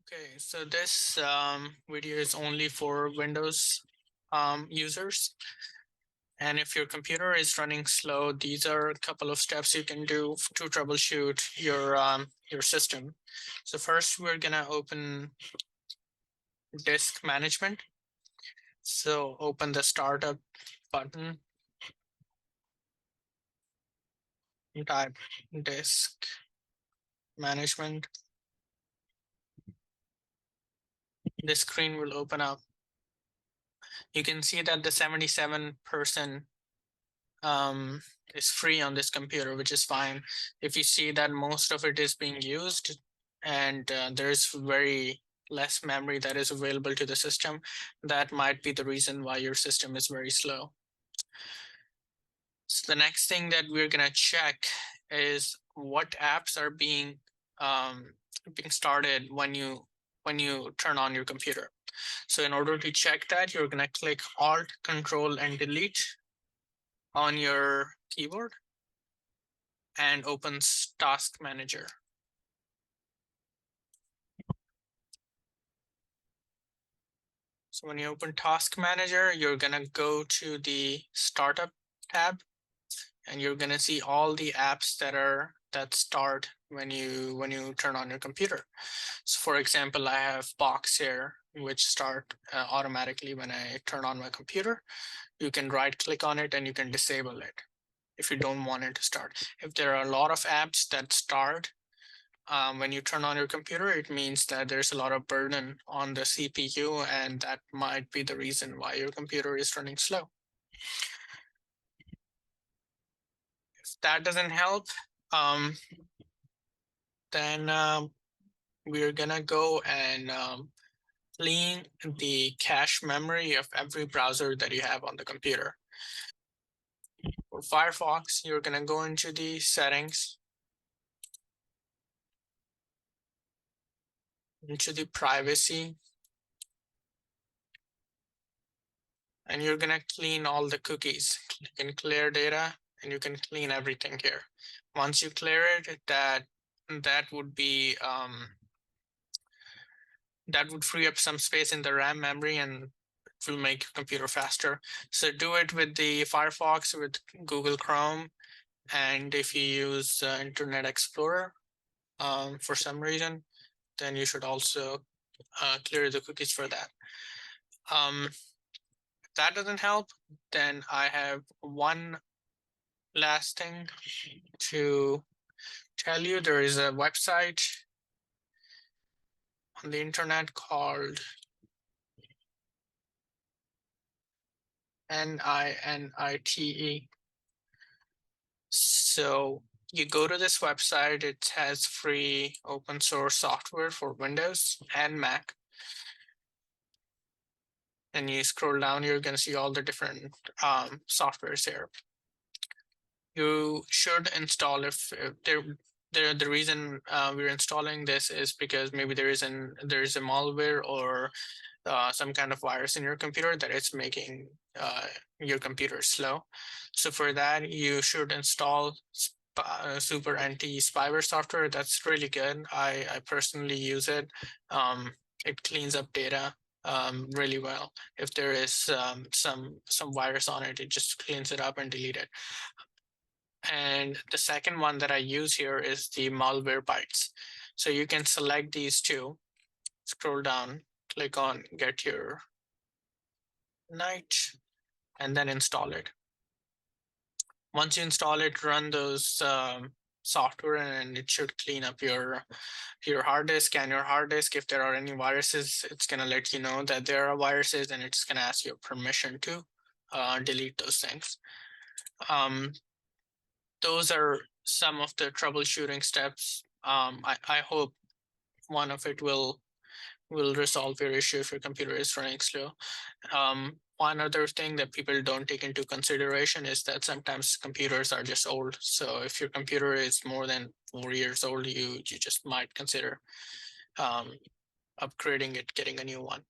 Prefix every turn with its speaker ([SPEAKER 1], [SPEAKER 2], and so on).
[SPEAKER 1] Okay, so this video is only for Windows users. And if your computer is running slow, these are a couple of steps you can do to troubleshoot your system. So first, we're gonna open disk management. So open the startup button, and type disk management. This screen will open up. You can see that the 77% is free on this computer, which is fine. If you see that most of it is being used and there's very less memory that is available to the system, that might be the reason why your system is very slow. So the next thing that we're going to check is what apps are being started when you turn on your computer. So in order to check that, you're going to click Alt, Control, and Delete on your keyboard and opens Task Manager. So when you open Task Manager, you're gonna go to the Startup tab, and you're gonna see all the apps that start when you turn on your computer. So for example, I have Box here, which start automatically when I turn on my computer. You can right click on it and you can disable it if you don't want it to start. If there are a lot of apps that start when you turn on your computer, it means that there's a lot of burden on the CPU, and that might be the reason why your computer is running slow. If that doesn't help, then we're gonna go and clean the cache memory of every browser that you have on the computer. For Firefox, you're gonna go into the settings, into the privacy, and you're gonna clean all the cookies. You can clear data and you can clean everything here. Once you clear it, that would be that would free up some space in the RAM memory and it will make your computer faster. So do it with the Firefox, with Google Chrome, and if you use Internet Explorer for some reason, then you should also clear the cookies for that. If that doesn't help, then I have one last thing to tell you. There is a website on the internet called NINITE. So you go to this website, it has free open source software for Windows and Mac. And you scroll down, you're going to see all the different softwares here. You should install the reason we're installing this is because maybe there is a malware or some kind of virus in your computer that is making your computer slow. So for that, you should install Super Anti-Spyware software. That's really good. I personally use it. It cleans up data really well. If there is some virus on it, it just cleans it up and delete it. And the second one that I use here is the Malwarebytes. So you can select these two, scroll down, click on Get Your Night, and then install it. Once you install it, run those software and it should clean up your hard disk and your hard disk. If there are any viruses, it's going to let you know that there are viruses and it's going to ask you permission to delete those things. Those are some of the troubleshooting steps. I hope one of it will resolve your issue if your computer is running slow. One other thing that people don't take into consideration is that sometimes computers are just old. So if your computer is more than 4 years old, you just might consider upgrading it, getting a new one.